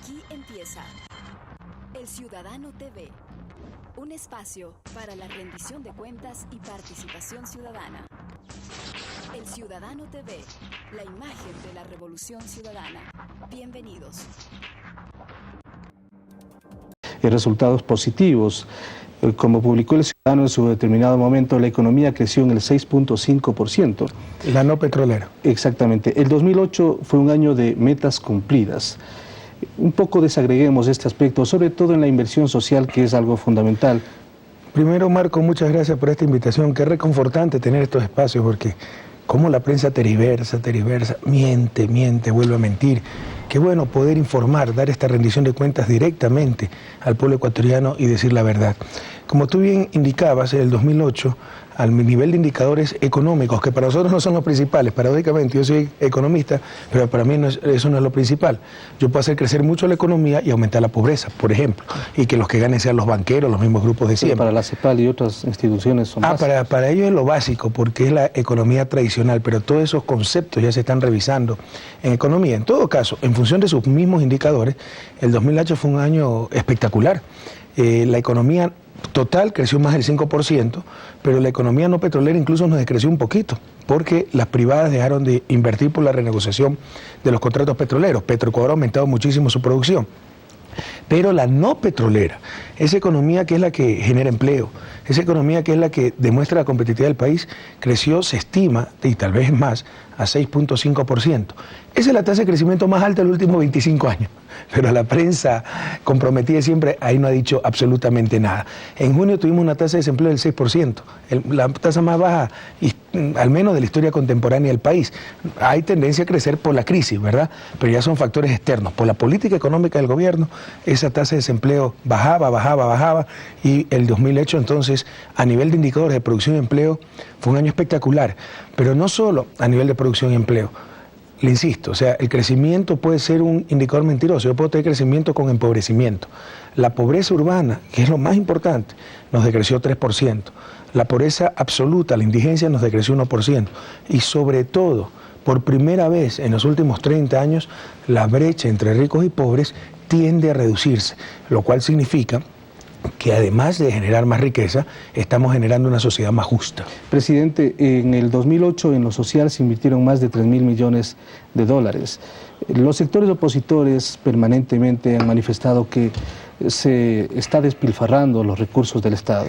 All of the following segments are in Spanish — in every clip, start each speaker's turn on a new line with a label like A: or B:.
A: Aquí empieza El Ciudadano TV, un espacio para la rendición de cuentas y participación ciudadana. El Ciudadano TV, la imagen de la revolución ciudadana. Bienvenidos.
B: Resultados positivos. Como publicó El Ciudadano en su determinado momento, la economía creció en el 6.5%.
C: La no petrolera.
B: Exactamente. El 2008 fue un año de metas cumplidas. Un poco desagreguemos este aspecto, sobre todo en la inversión social, que es algo fundamental.
C: Primero, Marco, muchas gracias por esta invitación. Qué reconfortante tener estos espacios, porque como la prensa tergiversa, miente, vuelve a mentir. Qué bueno poder informar, dar esta rendición de cuentas directamente al pueblo ecuatoriano y decir la verdad. Como tú bien indicabas, en el 2008, al nivel de indicadores económicos, que para nosotros no son los principales, paradójicamente, yo soy economista, pero para mí eso no es lo principal. Yo puedo hacer crecer mucho la economía y aumentar la pobreza, por ejemplo, y que los que ganen sean los banqueros, los mismos grupos de siempre.
B: Para la CEPAL y otras instituciones son básicos.
C: Para ellos es lo básico, porque es la economía tradicional, pero todos esos conceptos ya se están revisando en economía. En todo caso, en función de sus mismos indicadores, el 2008 fue un año espectacular. La economía total creció más del 5%, pero la economía no petrolera incluso nos decreció un poquito, porque las privadas dejaron de invertir por la renegociación de los contratos petroleros. Petroecuador ha aumentado muchísimo su producción. Pero la no petrolera, esa economía que es la que genera empleo, esa economía que es la que demuestra la competitividad del país, creció, se estima, y tal vez más, a 6.5%. Esa es la tasa de crecimiento más alta de los últimos 25 años. Pero la prensa comprometida siempre ahí no ha dicho absolutamente nada. En junio tuvimos una tasa de desempleo del 6%, la tasa más baja, al menos de la historia contemporánea del país. Hay tendencia a crecer por la crisis, ¿verdad? Pero ya son factores externos. Por la política económica del gobierno, esa tasa de desempleo bajaba, y el 2008 entonces, a nivel de indicadores de producción y empleo, fue un año espectacular. Pero no solo a nivel de producción y empleo. Le insisto, o sea, el crecimiento puede ser un indicador mentiroso. Yo puedo tener crecimiento con empobrecimiento. La pobreza urbana, que es lo más importante, nos decreció 3%. La pobreza absoluta, la indigencia, nos decreció 1%. Y sobre todo, por primera vez en los últimos 30 años, la brecha entre ricos y pobres tiende a reducirse, lo cual significa que además de generar más riqueza, estamos generando una sociedad más justa.
B: Presidente, en el 2008 en lo social se invirtieron más de 3.000 millones de dólares. Los sectores opositores permanentemente han manifestado que se está despilfarrando los recursos del Estado.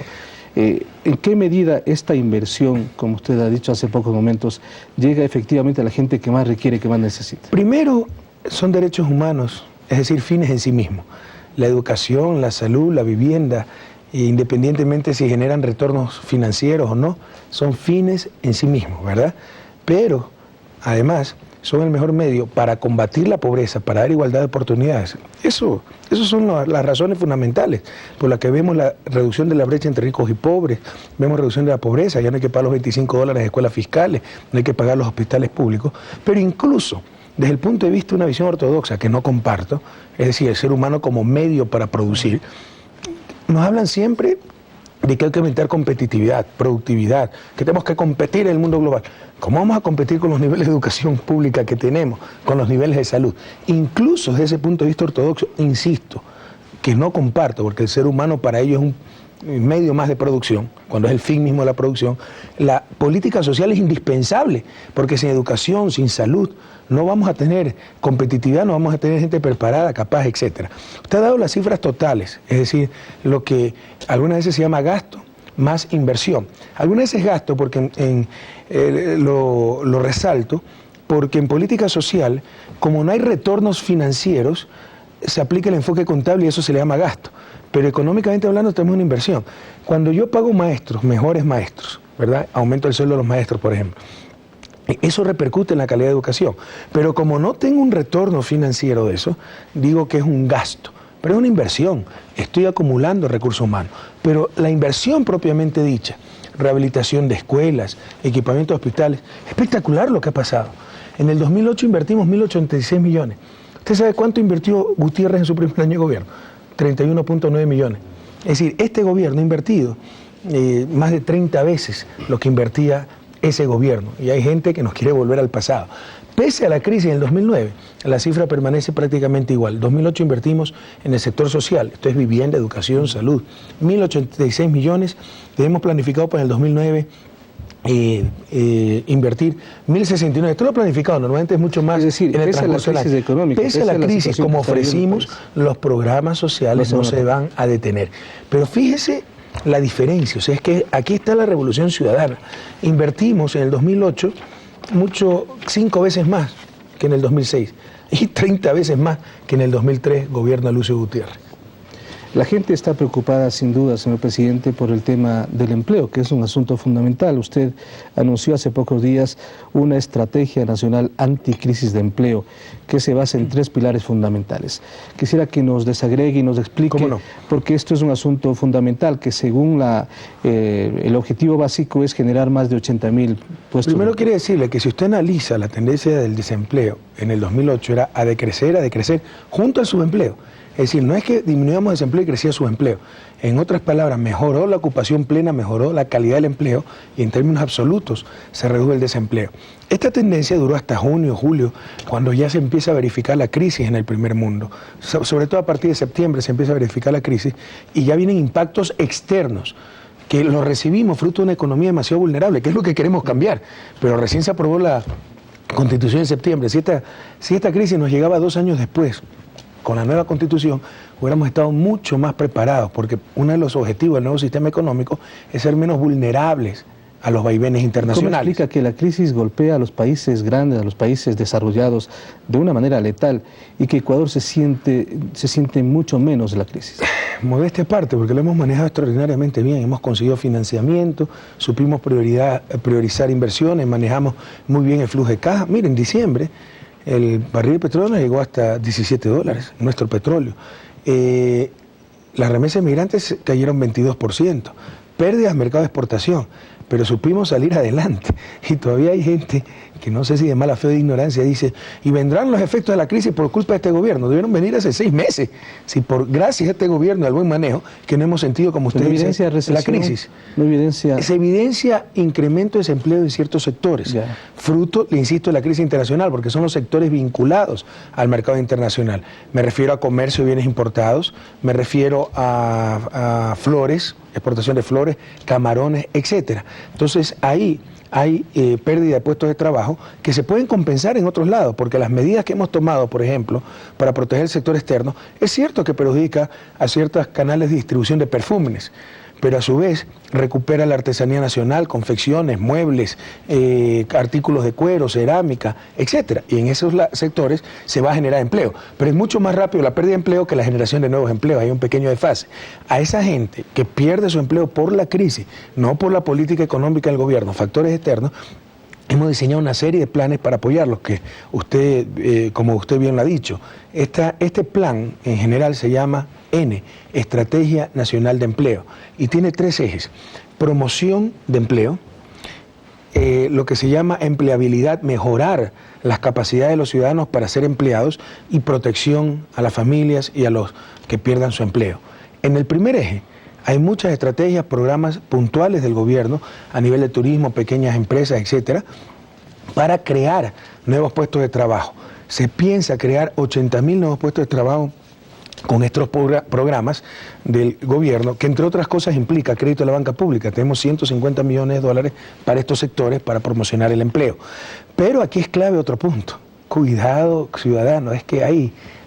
B: ¿En qué medida esta inversión, como usted ha dicho hace pocos momentos, llega efectivamente a la gente que más requiere, que más necesita?
C: Primero, son derechos humanos, es decir, fines en sí mismos. La educación, la salud, la vivienda, independientemente si generan retornos financieros o no, son fines en sí mismos, ¿verdad? Pero, además, son el mejor medio para combatir la pobreza, para dar igualdad de oportunidades. Esas son las razones fundamentales por las que vemos la reducción de la brecha entre ricos y pobres, vemos reducción de la pobreza, ya no hay que pagar los $25 en escuelas fiscales, no hay que pagar los hospitales públicos, pero incluso desde el punto de vista de una visión ortodoxa que no comparto, es decir, el ser humano como medio para producir, nos hablan siempre de que hay que aumentar competitividad, productividad, que tenemos que competir en el mundo global. ¿Cómo vamos a competir con los niveles de educación pública que tenemos, con los niveles de salud? Incluso desde ese punto de vista ortodoxo, insisto, que no comparto, porque el ser humano para ello es un medio más de producción, cuando es el fin mismo de la producción. La política social es indispensable, porque sin educación, sin salud, no vamos a tener competitividad, no vamos a tener gente preparada, capaz, etc. Usted ha dado las cifras totales, es decir, lo que algunas veces se llama gasto más inversión. Algunas veces gasto, porque lo resalto, porque en política social, como no hay retornos financieros, se aplica el enfoque contable y eso se le llama gasto. Pero económicamente hablando tenemos una inversión. Cuando yo pago maestros, mejores maestros, ¿verdad? Aumento el sueldo de los maestros, por ejemplo. Eso repercute en la calidad de educación. Pero como no tengo un retorno financiero de eso, digo que es un gasto. Pero es una inversión. Estoy acumulando recursos humanos. Pero la inversión propiamente dicha, rehabilitación de escuelas, equipamiento de hospitales, espectacular lo que ha pasado. En el 2008 invertimos 1.086 millones. ¿Usted sabe cuánto invirtió Gutiérrez en su primer año de gobierno? 31.9 millones. Es decir, este gobierno ha invertido más de 30 veces lo que invertía ese gobierno. Y hay gente que nos quiere volver al pasado. Pese a la crisis en el 2009, la cifra permanece prácticamente igual. En 2008 invertimos en el sector social, esto es vivienda, educación, salud, 1.086 millones. Tenemos planificado para el 2009 invertir 1.069. Esto lo planificado, normalmente es mucho más.
B: Es decir,
C: en el
B: pese a la crisis económica,
C: pese a la crisis, como ofrecimos, los programas sociales no se van a detener. Pero fíjese la diferencia, o sea, es que aquí está la revolución ciudadana. Invertimos en el 2008 5 veces más que en el 2006 y 30 veces más que en el 2003, gobierno de Lucio Gutiérrez.
B: La gente está preocupada, sin duda, señor presidente, por el tema del empleo, que es un asunto fundamental. Usted anunció hace pocos días una estrategia nacional anticrisis de empleo que se basa en 3 pilares fundamentales. Quisiera que nos desagregue y nos explique, porque esto es un asunto fundamental, que según el objetivo básico es generar más de 80.000 puestos.
C: Primero quiere decirle que si usted analiza la tendencia del desempleo en el 2008 era a decrecer junto al subempleo. Es decir, no es que disminuíamos el desempleo y crecía el subempleo. En otras palabras, mejoró la ocupación plena, mejoró la calidad del empleo y en términos absolutos se redujo el desempleo. Esta tendencia duró hasta junio, julio, cuando ya se empieza a verificar la crisis en el primer mundo. Sobre todo a partir de septiembre se empieza a verificar la crisis y ya vienen impactos externos que los recibimos fruto de una economía demasiado vulnerable, que es lo que queremos cambiar. Pero recién se aprobó la Constitución en septiembre. Si esta crisis nos llegaba 2 años después, con la nueva Constitución, hubiéramos estado mucho más preparados, porque uno de los objetivos del nuevo sistema económico es ser menos vulnerables a los vaivenes internacionales.
B: ¿Cómo explica que la crisis golpea a los países grandes, a los países desarrollados de una manera letal y que Ecuador se siente mucho menos la crisis?
C: Modestia aparte, porque lo hemos manejado extraordinariamente bien, hemos conseguido financiamiento, supimos priorizar inversiones, manejamos muy bien el flujo de caja. Miren, en diciembre el barril de petróleo llegó hasta $17, nuestro petróleo. Las remesas migrantes cayeron 22%, pérdidas en mercado de exportación, pero supimos salir adelante. Y todavía hay gente que no sé si de mala fe o de ignorancia dice, y vendrán los efectos de la crisis por culpa de este gobierno. Debieron venir hace 6 meses, si por gracias a este gobierno, al buen manejo, que no hemos sentido, como usted dice, la crisis.
B: No evidencia...
C: Se evidencia incremento de desempleo en ciertos sectores, fruto, le insisto, de la crisis internacional, porque son los sectores vinculados al mercado internacional. Me refiero a comercio de bienes importados, me refiero a flores, exportación de flores, camarones, etcétera. Entonces ahí hay pérdida de puestos de trabajo que se pueden compensar en otros lados, porque las medidas que hemos tomado, por ejemplo, para proteger el sector externo, es cierto que perjudica a ciertos canales de distribución de perfumes, pero a su vez recupera la artesanía nacional, confecciones, muebles, artículos de cuero, cerámica, etcétera. Y en esos sectores se va a generar empleo. Pero es mucho más rápido la pérdida de empleo que la generación de nuevos empleos. Hay un pequeño desfase. A esa gente que pierde su empleo por la crisis, no por la política económica del gobierno, factores externos, hemos diseñado una serie de planes para apoyarlos, que usted, como usted bien lo ha dicho, este plan en general se llama Estrategia Nacional de Empleo, y tiene 3 ejes: promoción de empleo, lo que se llama empleabilidad, mejorar las capacidades de los ciudadanos para ser empleados, y protección a las familias y a los que pierdan su empleo. En el primer eje hay muchas estrategias, programas puntuales del gobierno a nivel de turismo, pequeñas empresas, etcétera, para crear nuevos puestos de trabajo. Se piensa crear 80.000 nuevos puestos de trabajo con estos programas del gobierno, que entre otras cosas implica crédito a la banca pública. Tenemos 150 millones de dólares para estos sectores para promocionar el empleo. Pero aquí es clave otro punto. Cuidado, ciudadano, es que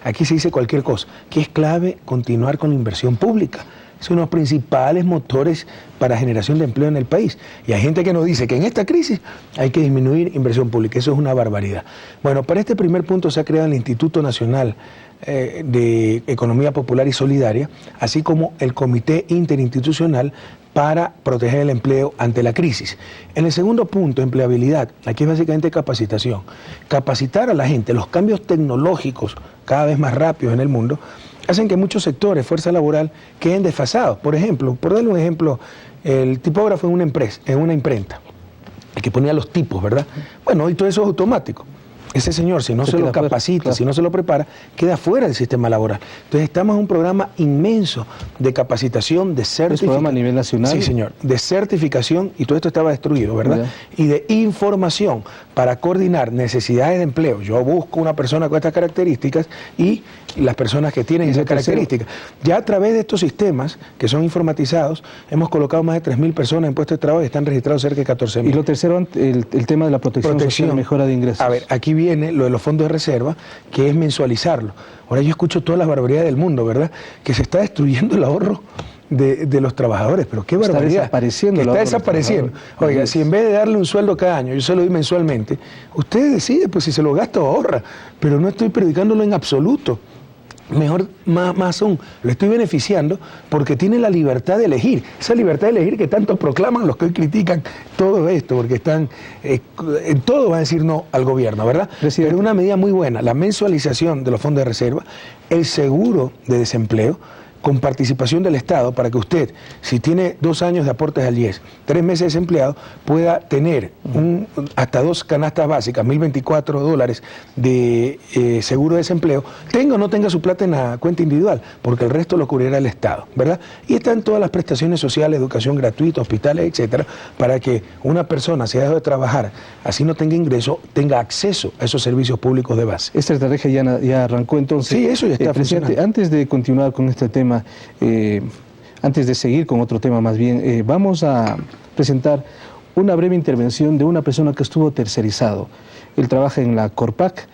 C: aquí se dice cualquier cosa. Aquí es clave continuar con la inversión pública. Es uno de los principales motores para generación de empleo en el país. Y hay gente que nos dice que en esta crisis hay que disminuir inversión pública. Eso es una barbaridad. Bueno, para este primer punto se ha creado el Instituto Nacional de Economía Popular y Solidaria, así como el Comité Interinstitucional para proteger el empleo ante la crisis. En el segundo punto, empleabilidad, aquí es básicamente capacitación. Capacitar a la gente. Los cambios tecnológicos cada vez más rápidos en el mundo hacen que muchos sectores, fuerza laboral, queden desfasados. Por ejemplo, por darle un ejemplo, el tipógrafo en una imprenta, el que ponía los tipos, ¿verdad? Bueno, hoy todo eso es automático. ese señor, si no se lo capacita, claro, si no se lo prepara, queda fuera del sistema laboral. Entonces estamos en un programa inmenso de capacitación, de certificación. ¿Es
B: programa a nivel nacional?
C: Sí, señor, de certificación, y todo esto estaba destruido, ¿verdad? Y de información para coordinar necesidades de empleo. Yo busco una persona con estas características y las personas que tienen esas características. Ya a través de estos sistemas, que son informatizados, hemos colocado más de 3.000 personas en puestos de trabajo y están registrados cerca de 14.000.
B: Y lo tercero, el tema de la protección social, mejora de ingresos.
C: A ver, aquí viene lo de los fondos de reserva, que es mensualizarlo. Ahora yo escucho todas las barbaridades del mundo, ¿verdad? Que se está destruyendo el ahorro de los trabajadores, pero qué barbaridad.
B: Está desapareciendo.
C: Está desapareciendo. Oiga, si en vez de darle un sueldo cada año, yo se lo doy mensualmente, usted decide pues si se lo gasta o ahorra, pero no estoy predicándolo en absoluto. Mejor, más aún, lo estoy beneficiando porque tiene la libertad de elegir. Esa libertad de elegir que tanto proclaman los que hoy critican todo esto, porque están en todo va a decir no al gobierno, ¿verdad? Presidente. Pero una medida muy buena, la mensualización de los fondos de reserva, el seguro de desempleo, con participación del Estado, para que usted, si tiene 2 años de aportes al IES, 3 meses desempleado, pueda tener hasta 2 canastas básicas, $1.024 de seguro de desempleo, tenga o no tenga su plata en la cuenta individual, porque el resto lo cubrirá el Estado, ¿verdad? Y están todas las prestaciones sociales, educación gratuita, hospitales, etcétera, para que una persona, si ha dejado de trabajar, así no tenga ingreso, tenga acceso a esos servicios públicos de base.
B: Esta estrategia ya arrancó entonces.
C: Sí, eso ya está funcionando.
B: Antes de continuar con este tema, antes de seguir con otro tema más bien, vamos a presentar una breve intervención de una persona que estuvo tercerizado. Él trabaja en la Corpac,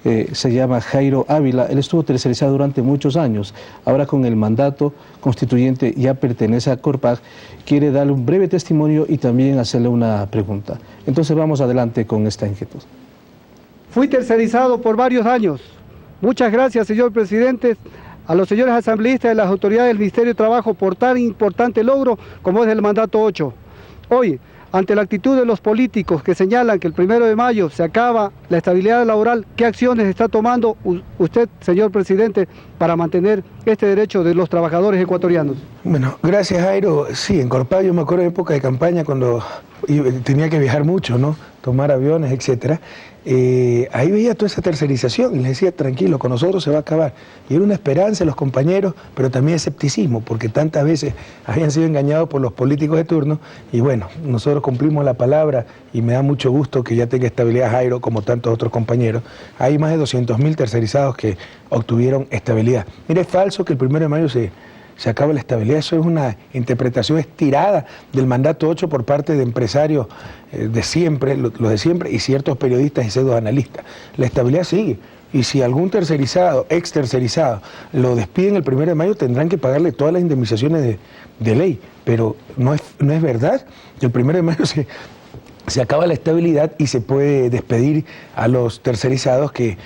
B: se llama Jairo Ávila. Él estuvo tercerizado durante muchos años. Ahora con el mandato constituyente ya pertenece a Corpac, quiere darle un breve testimonio y también hacerle una pregunta. Entonces vamos adelante con esta inquietud.
D: Fui tercerizado por varios años. Muchas gracias, señor presidente, a los señores asambleístas y a las autoridades del Ministerio de Trabajo por tan importante logro como es el mandato 8. Hoy, ante la actitud de los políticos que señalan que el 1 de mayo se acaba la estabilidad laboral, ¿qué acciones está tomando usted, señor presidente, para mantener este derecho de los trabajadores ecuatorianos?
C: Bueno, gracias, Jairo. Sí, en Corpac yo me acuerdo de época de campaña cuando tenía que viajar mucho, ¿no? Tomar aviones, etcétera. Ahí veía toda esa tercerización y les decía, tranquilo, con nosotros se va a acabar. Y era una esperanza de los compañeros, pero también escepticismo, porque tantas veces habían sido engañados por los políticos de turno. Y bueno, nosotros cumplimos la palabra y me da mucho gusto que ya tenga estabilidad Jairo, como tantos otros compañeros. Hay más de 200.000 tercerizados que obtuvieron estabilidad. Mire, es falso que el 1 de mayo se acaba la estabilidad. Eso es una interpretación estirada del mandato 8 por parte de empresarios de siempre, los de siempre, y ciertos periodistas y pseudoanalistas. La estabilidad sigue. Y si algún tercerizado, ex tercerizado, lo despiden el 1 de mayo, tendrán que pagarle todas las indemnizaciones de ley. Pero no es verdad. El 1 de mayo se acaba la estabilidad y se puede despedir a los tercerizados que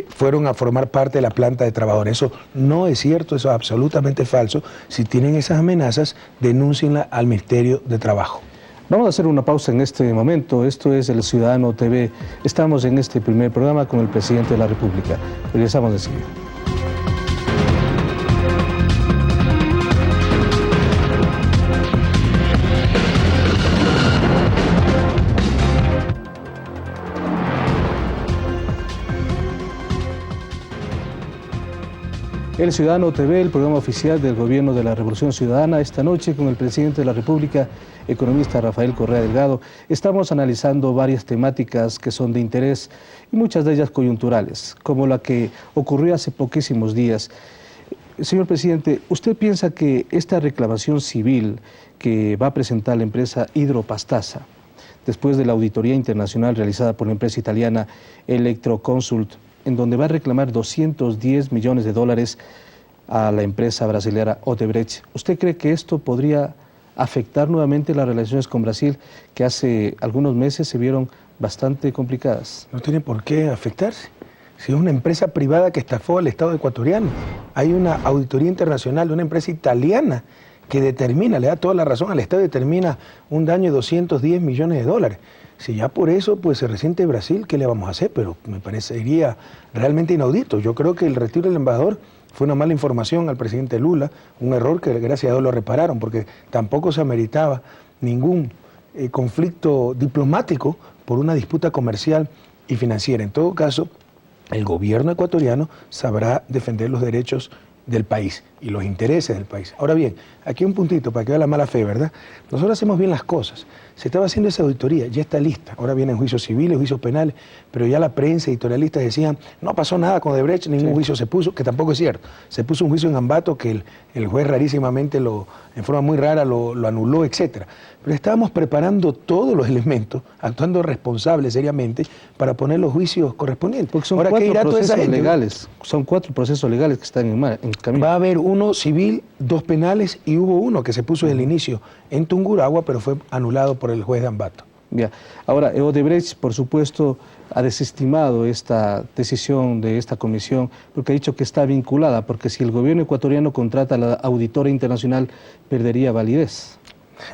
C: fueron a formar parte de la planta de trabajadores. Eso no es cierto, eso es absolutamente falso. Si tienen esas amenazas, denúncienla al Ministerio de Trabajo.
B: Vamos a hacer una pausa en este momento. Esto es El Ciudadano TV. Estamos en este primer programa con el presidente de la República. Regresamos enseguida. El Ciudadano TV, el programa oficial del Gobierno de la Revolución Ciudadana. Esta noche con el presidente de la República, economista Rafael Correa Delgado, estamos analizando varias temáticas que son de interés y muchas de ellas coyunturales, como la que ocurrió hace poquísimos días. Señor presidente, ¿usted piensa que esta reclamación civil que va a presentar la empresa Hidropastasa, después de la auditoría internacional realizada por la empresa italiana Electroconsult, en donde va a reclamar $210 millones a la empresa brasileña Odebrecht, ¿usted cree que esto podría afectar nuevamente las relaciones con Brasil, que hace algunos meses se vieron bastante complicadas?
C: No tiene por qué afectarse. Si es una empresa privada que estafó al Estado ecuatoriano, hay una auditoría internacional de una empresa italiana que determina, le da toda la razón al Estado, determina un daño de $210 millones. Si ya por eso pues se resiente Brasil, ¿qué le vamos a hacer? Pero me parecería realmente inaudito. Yo creo que el retiro del embajador fue una mala información al presidente Lula, un error que gracias a Dios lo repararon, porque tampoco se ameritaba ningún conflicto diplomático por una disputa comercial y financiera. En todo caso, el gobierno ecuatoriano sabrá defender los derechos del país y los intereses del país. Ahora bien, aquí un puntito para que vea la mala fe, ¿verdad? Nosotros hacemos bien las cosas. Se estaba haciendo esa auditoría, ya está lista. Ahora vienen juicios civiles, juicios penales, pero ya la prensa, editorialistas decían, no pasó nada con Odebrecht, ningún juicio se puso, que tampoco es cierto. Se puso un juicio en Ambato que el juez rarísimamente, en forma muy rara, lo anuló, etcétera. Pero estábamos preparando todos los elementos, actuando responsables, seriamente, para poner los juicios correspondientes.
B: Porque son
C: ahora, ¿qué dirá toda esa gente?
B: Legales, son 4 procesos legales que están en camino.
C: Va a haber uno civil, 2 penales y hubo uno que se puso desde el inicio en Tungurahua, pero fue anulado por el juez de Ambato.
B: Bien. Ahora, Odebrecht, por supuesto, ha desestimado esta decisión de esta comisión porque ha dicho que está vinculada, porque si el gobierno ecuatoriano contrata a la auditora internacional, perdería validez.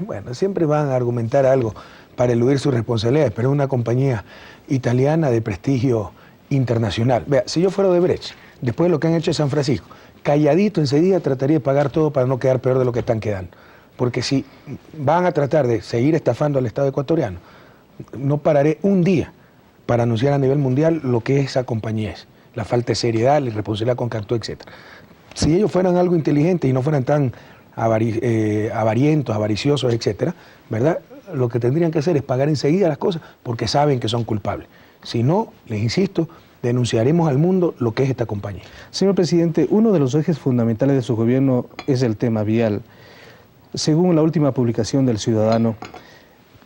C: Bueno, siempre van a argumentar algo para eludir sus responsabilidades, pero es una compañía italiana de prestigio internacional. Vea, si yo fuera Odebrecht, después de lo que han hecho en San Francisco, calladito enseguida trataría de pagar todo para no quedar peor de lo que están quedando. Porque si van a tratar de seguir estafando al Estado ecuatoriano, no pararé un día para anunciar a nivel mundial lo que esa compañía es, la falta de seriedad, la irresponsabilidad con que actúa, etc. Si ellos fueran algo inteligente y no fueran tan avarientos, avariciosos, etcétera, ¿verdad? Lo que tendrían que hacer es pagar enseguida las cosas porque saben que son culpables. Si no, les insisto, denunciaremos al mundo lo que es esta compañía.
B: Señor presidente, uno de los ejes fundamentales de su gobierno es el tema vial. Según la última publicación del Ciudadano,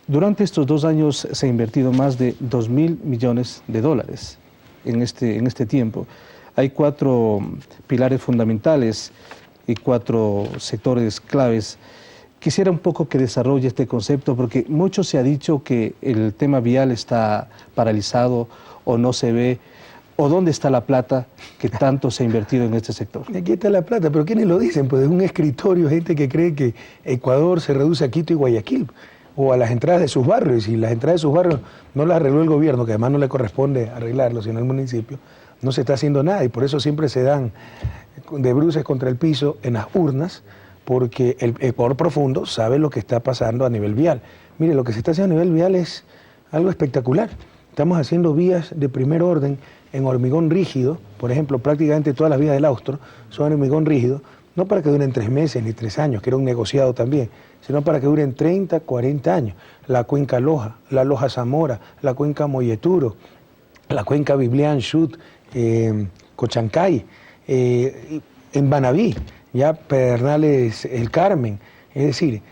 B: durante estos 2 años se ha invertido más de 2.000 millones de dólares en este tiempo. Hay 4 pilares fundamentales y 4 sectores claves. Quisiera un poco que desarrolle este concepto porque mucho se ha dicho que el tema vial está paralizado o no se ve, o dónde está la plata que tanto se ha invertido en este sector.
C: Aquí está la plata, pero ¿quiénes lo dicen? Pues es un escritorio, gente que cree que Ecuador se reduce a Quito y Guayaquil, o a las entradas de sus barrios, y las entradas de sus barrios no las arregló el gobierno, que además no le corresponde arreglarlo, sino el municipio, no se está haciendo nada, y por eso siempre se dan de bruces contra el piso en las urnas, porque el Ecuador profundo sabe lo que está pasando a nivel vial. Mire, lo que se está haciendo a nivel vial es algo espectacular. Estamos haciendo vías de primer orden en hormigón rígido, por ejemplo, prácticamente todas las vías del Austro son en hormigón rígido, no para que duren 3 meses ni 3 años, que era un negociado también, sino para que duren 30, 40 años. La cuenca Loja, la Loja Zamora, la cuenca Molleturo, la cuenca Biblián, Chut, Cochancay, en Banaví, ya Pedernales, El Carmen, es decir,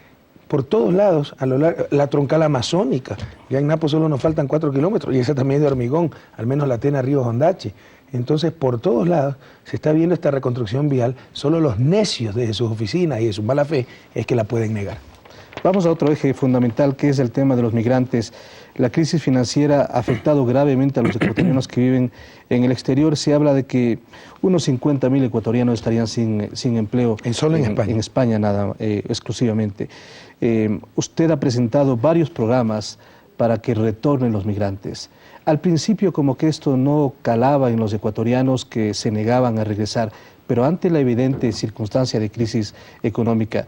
C: por todos lados, a lo largo, la troncal amazónica, ya en Napo solo nos faltan 4 kilómetros, y esa también es de hormigón, al menos la Tena Río Hondache. Entonces, por todos lados se está viendo esta reconstrucción vial, solo los necios desde sus oficinas y de su mala fe es que la pueden negar.
B: Vamos a otro eje fundamental que es el tema de los migrantes. La crisis financiera ha afectado gravemente a los ecuatorianos que viven en el exterior. Se habla de que unos 50.000 ecuatorianos estarían sin empleo.
C: Solo en España.
B: En España nada, exclusivamente. Usted ha presentado varios programas para que retornen los migrantes. Al principio como que esto no calaba en los ecuatorianos que se negaban a regresar, pero ante la evidente circunstancia de crisis económica,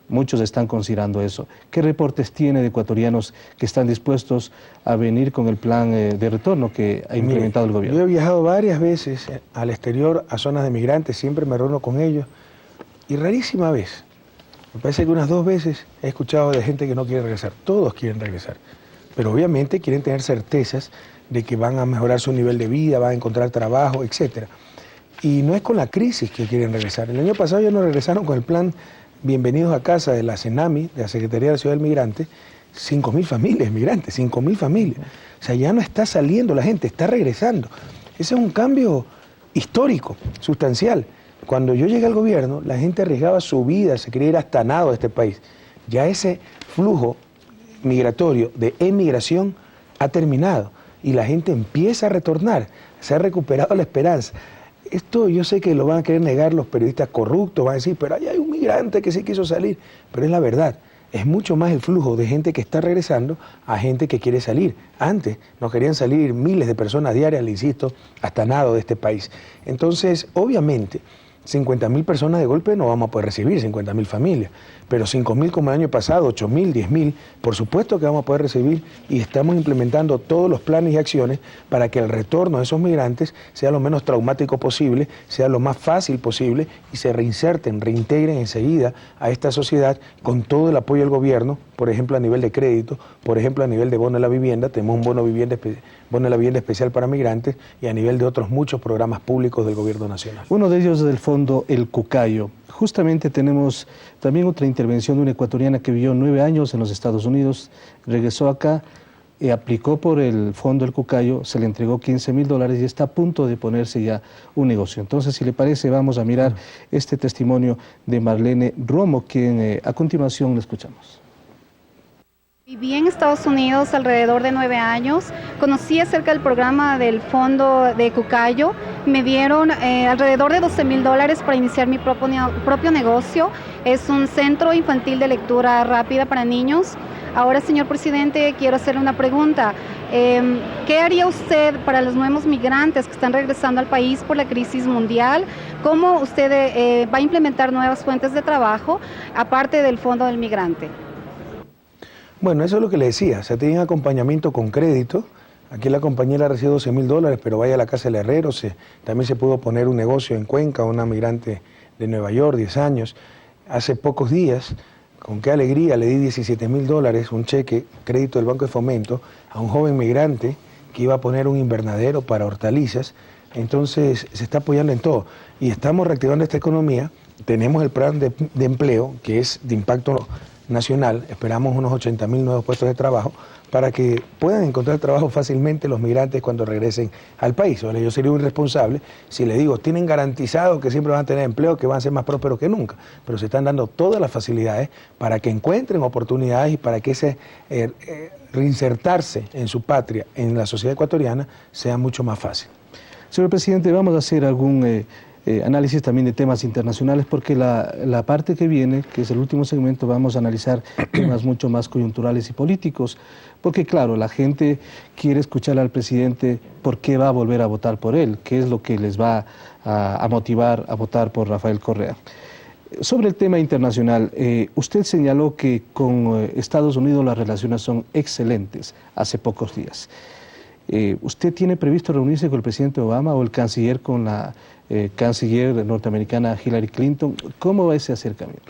B: muchos están considerando eso. ¿Qué reportes tiene de ecuatorianos que están dispuestos a venir con el plan de retorno que ha implementado el gobierno?
C: Yo he viajado varias veces al exterior, a zonas de migrantes, siempre me reúno con ellos, y rarísima vez, me parece que unas 2 veces he escuchado de gente que no quiere regresar. Todos quieren regresar, pero obviamente quieren tener certezas de que van a mejorar su nivel de vida, van a encontrar trabajo, etc. Y no es con la crisis que quieren regresar. El año pasado ya no regresaron con el plan Bienvenidos a Casa de la CENAMI, de la Secretaría de la Ciudad del Migrante, 5.000 familias migrantes, 5.000 familias. O sea, ya no está saliendo la gente, está regresando. Ese es un cambio histórico, sustancial. Cuando yo llegué al gobierno, la gente arriesgaba su vida, se quería ir hasta nado de este país. Ya ese flujo migratorio de emigración ha terminado y la gente empieza a retornar, se ha recuperado la esperanza. Esto yo sé que lo van a querer negar los periodistas corruptos, van a decir, pero ahí hay un migrante que sí quiso salir, pero es la verdad. Es mucho más el flujo de gente que está regresando a gente que quiere salir. Antes nos querían salir miles de personas diarias, le insisto, hasta nada de este país. Entonces, obviamente, 50.000 personas de golpe no vamos a poder recibir, 50.000 familias, pero 5.000 como el año pasado, 8.000, 10.000, por supuesto que vamos a poder recibir, y estamos implementando todos los planes y acciones para que el retorno de esos migrantes sea lo menos traumático posible, sea lo más fácil posible y se reintegren enseguida a esta sociedad con todo el apoyo del gobierno, por ejemplo a nivel de crédito, por ejemplo a nivel de bono de la vivienda, tenemos un bono de la vivienda especial para migrantes y a nivel de otros muchos programas públicos del gobierno nacional.
B: Uno de ellos es del fondo El Cucayo. Justamente tenemos también otra intervención de una ecuatoriana que vivió 9 años en los Estados Unidos, regresó acá, aplicó por el fondo El Cucayo, se le entregó $15.000 y está a punto de ponerse ya un negocio. Entonces, si le parece, vamos a mirar este testimonio de Marlene Romo, quien a continuación le escuchamos.
E: Viví en Estados Unidos alrededor de 9 años, conocí acerca del programa del fondo de Cucayo, me dieron alrededor de $12.000 para iniciar mi propio negocio, es un centro infantil de lectura rápida para niños. Ahora, señor presidente, quiero hacerle una pregunta. ¿Qué haría usted para los nuevos migrantes que están regresando al país por la crisis mundial? ¿Cómo usted va a implementar nuevas fuentes de trabajo aparte del fondo del migrante?
C: Bueno, eso es lo que le decía, se tiene acompañamiento con crédito. Aquí la compañera recibe $12.000, pero vaya a la casa del herrero, también se pudo poner un negocio en Cuenca, una migrante de Nueva York, 10 años. Hace pocos días, con qué alegría, le di $17.000, un cheque, crédito del Banco de Fomento, a un joven migrante que iba a poner un invernadero para hortalizas. Entonces se está apoyando en todo y estamos reactivando esta economía. Tenemos el plan de empleo, que es de impacto nacional, esperamos unos 80.000 nuevos puestos de trabajo para que puedan encontrar trabajo fácilmente los migrantes cuando regresen al país. Yo sería un irresponsable si le digo, tienen garantizado que siempre van a tener empleo, que van a ser más prósperos que nunca, pero se están dando todas las facilidades para que encuentren oportunidades y para que ese reinsertarse en su patria, en la sociedad ecuatoriana, sea mucho más fácil.
B: Señor presidente, vamos a hacer algún análisis también de temas internacionales, porque la parte que viene, que es el último segmento, vamos a analizar temas mucho más coyunturales y políticos, porque claro, la gente quiere escuchar al presidente por qué va a volver a votar por él, qué es lo que les va a motivar a votar por Rafael Correa. Sobre el tema internacional, usted señaló que con Estados Unidos las relaciones son excelentes hace pocos días. ¿Usted tiene previsto reunirse con el presidente Obama o el canciller con la canciller norteamericana Hillary Clinton? ¿Cómo va ese acercamiento?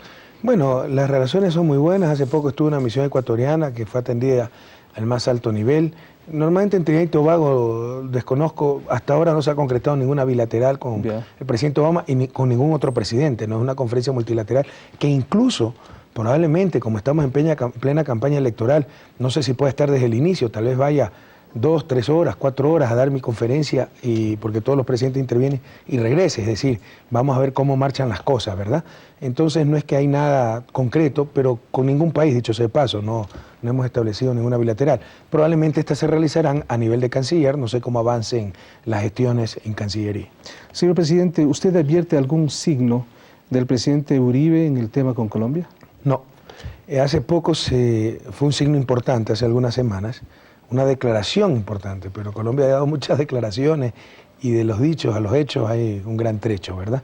C: Bueno, las relaciones son muy buenas. Hace poco estuvo una misión ecuatoriana que fue atendida al más alto nivel. Normalmente en Trinidad y Tobago, desconozco, hasta ahora no se ha concretado ninguna bilateral con el presidente Obama y con ningún otro presidente. No es una conferencia multilateral que incluso probablemente, como estamos en plena campaña electoral, no sé si puede estar desde el inicio, tal vez vaya 2, 3 horas, 4 horas a dar mi conferencia, y porque todos los presidentes intervienen y regrese, es decir, vamos a ver cómo marchan las cosas, ¿verdad? Entonces no es que hay nada concreto, pero con ningún país, dicho sea de paso, no hemos establecido ninguna bilateral. Probablemente estas se realizarán a nivel de canciller, no sé cómo avancen las gestiones en Cancillería.
B: Señor presidente, ¿usted advierte algún signo del presidente Uribe en el tema con Colombia?
C: No, hace poco fue un signo importante, hace algunas semanas, una declaración importante, pero Colombia ha dado muchas declaraciones y de los dichos a los hechos hay un gran trecho, ¿verdad?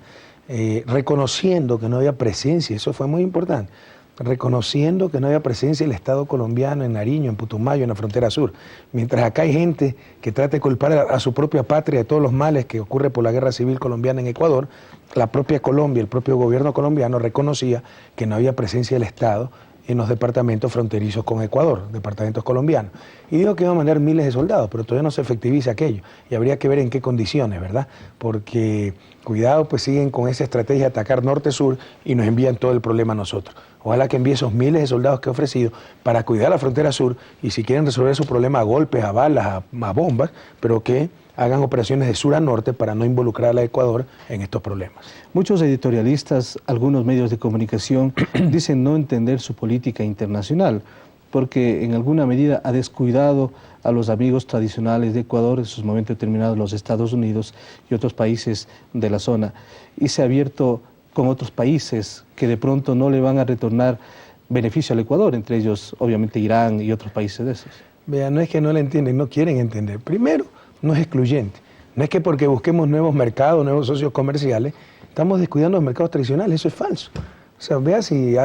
C: Reconociendo que no había presencia, eso fue muy importante, reconociendo que no había presencia del Estado colombiano en Nariño, en Putumayo, en la frontera sur, mientras acá hay gente que trata de culpar a su propia patria de todos los males que ocurre por la guerra civil colombiana en Ecuador. La propia Colombia, el propio gobierno colombiano reconocía que no había presencia del Estado en los departamentos fronterizos con Ecuador, departamentos colombianos. Y dijo que iba a mandar miles de soldados, pero todavía no se efectiviza aquello. Y habría que ver en qué condiciones, ¿verdad? Porque, cuidado, pues siguen con esa estrategia de atacar norte-sur y nos envían todo el problema a nosotros. Ojalá que envíe esos miles de soldados que ha ofrecido para cuidar la frontera sur, y si quieren resolver su problema a golpes, a balas, a bombas, pero que hagan operaciones de sur a norte para no involucrar a Ecuador en estos problemas.
B: Muchos editorialistas, algunos medios de comunicación dicen no entender su política internacional, porque en alguna medida ha descuidado a los amigos tradicionales de Ecuador, en sus momentos determinados los Estados Unidos y otros países de la zona, y se ha abierto con otros países que de pronto no le van a retornar beneficio al Ecuador, entre ellos obviamente Irán y otros países de esos.
C: Vean, no es que no le entienden, no quieren entender. Primero, no es excluyente. No es que porque busquemos nuevos mercados, nuevos socios comerciales, estamos descuidando los mercados tradicionales, eso es falso. O sea, vea si,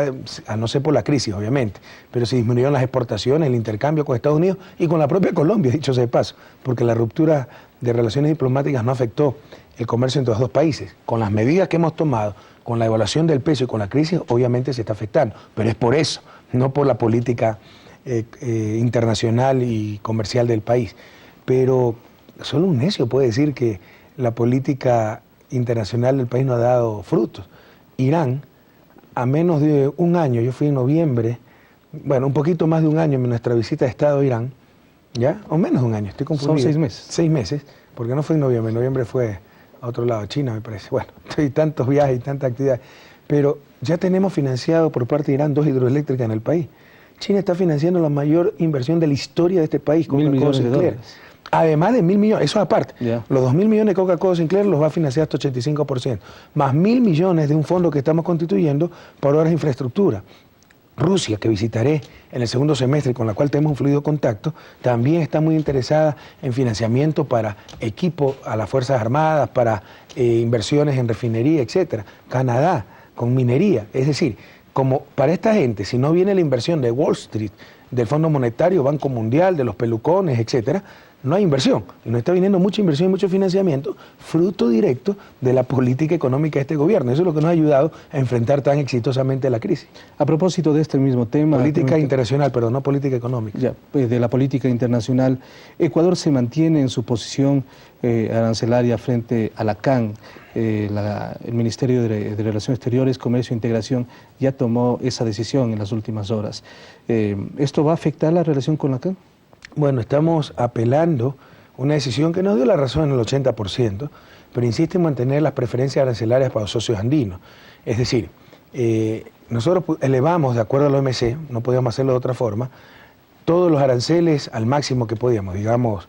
C: no sé por la crisis, obviamente, pero si disminuyeron las exportaciones, el intercambio con Estados Unidos y con la propia Colombia, dicho sea de paso, porque la ruptura de relaciones diplomáticas no afectó el comercio entre los dos países. Con las medidas que hemos tomado, con la devaluación del peso y con la crisis, obviamente se está afectando, pero es por eso, no por la política internacional y comercial del país. Pero solo un necio puede decir que la política internacional del país no ha dado frutos. Irán, a menos de un año, yo fui en noviembre, bueno, un poquito más de un año en nuestra visita de Estado a Irán, ¿ya? O menos de un año, estoy confundido.
B: Son 6 meses.
C: 6 meses, porque no fue en noviembre fue a otro lado, China me parece. Bueno, hay tantos viajes y tanta actividad, pero ya tenemos financiado por parte de Irán 2 hidroeléctricas en el país. China está financiando la mayor inversión de la historia de este país con
B: $1.000 millones de
C: Sinclair.
B: dólares.
C: Además de 1.000 millones, eso aparte,
B: Yeah.
C: los 2.000 millones de Coca-Cola Sinclair los va a financiar hasta 85%, más 1.000 millones de un fondo que estamos constituyendo para obras de infraestructura. Rusia, que visitaré en el segundo semestre y con la cual tenemos un fluido contacto, también está muy interesada en financiamiento para equipo a las Fuerzas Armadas, para inversiones en refinería, etcétera. Canadá, con minería, es decir, como para esta gente, si no viene la inversión de Wall Street, del Fondo Monetario, Banco Mundial, de los pelucones, etcétera, no hay inversión. Y no está viniendo mucha inversión y mucho financiamiento, fruto directo de la política económica de este gobierno. Eso es lo que nos ha ayudado a enfrentar tan exitosamente la crisis.
B: A propósito de este mismo tema...
C: Política internacional, pero no política económica.
B: Ya, pues de la política internacional, Ecuador se mantiene en su posición arancelaria frente a la CAN. El Ministerio de Relaciones Exteriores, Comercio e Integración ya tomó esa decisión en las últimas horas. ¿Esto va a afectar la relación con la CAN?
C: Bueno, estamos apelando una decisión que nos dio la razón en el 80%, pero insiste en mantener las preferencias arancelarias para los socios andinos. Es decir, nosotros elevamos, de acuerdo a la OMC, no podíamos hacerlo de otra forma, todos los aranceles al máximo que podíamos, digamos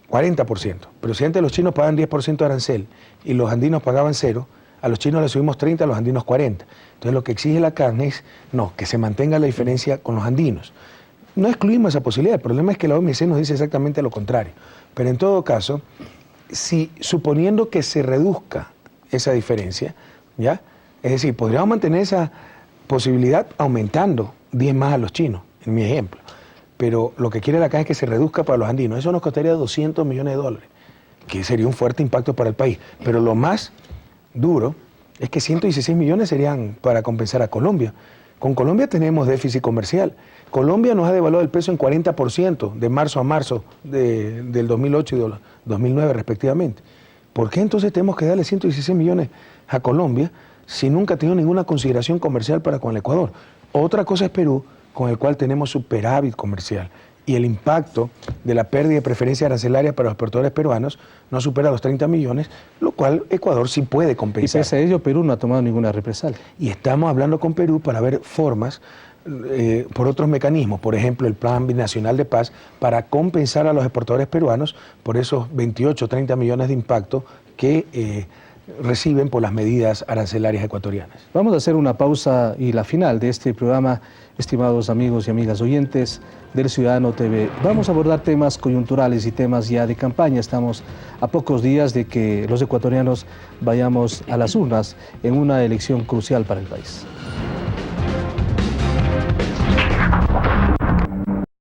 C: 40%. Pero si antes los chinos pagaban 10% de arancel y los andinos pagaban 0, a los chinos le subimos 30, a los andinos 40. Entonces lo que exige la CAN es, no, que se mantenga la diferencia con los andinos. No excluimos esa posibilidad, el problema es que la OMC nos dice exactamente lo contrario. Pero en todo caso, si suponiendo que se reduzca esa diferencia, ¿ya? Es decir, podríamos mantener esa posibilidad aumentando 10 más a los chinos, en mi ejemplo. Pero lo que quiere la CAN es que se reduzca para los andinos. Eso nos costaría $200 millones, que sería un fuerte impacto para el país. Pero lo más duro es que 116 millones serían para compensar a Colombia. Con Colombia tenemos déficit comercial. Colombia nos ha devaluado el peso en 40% de marzo a marzo del 2008 y del 2009 respectivamente. ¿Por qué entonces tenemos que darle 116 millones a Colombia si nunca ha tenido ninguna consideración comercial para con el Ecuador? Otra cosa es Perú, con el cual tenemos superávit comercial. Y el impacto de la pérdida de preferencia arancelaria para los exportadores peruanos no supera los 30 millones, lo cual Ecuador sí puede compensar.
B: Y pese a ello, Perú no ha tomado ninguna represalia.
C: Y estamos hablando con Perú para ver formas, por otros mecanismos, por ejemplo el Plan Binacional de Paz, para compensar a los exportadores peruanos por esos 28 o 30 millones de impacto que reciben por las medidas arancelarias ecuatorianas.
B: Vamos a hacer una pausa y la final de este programa, estimados amigos y amigas oyentes del Ciudadano TV. Vamos a abordar temas coyunturales y temas ya de campaña. Estamos a pocos días de que los ecuatorianos vayamos a las urnas en una elección crucial para el país.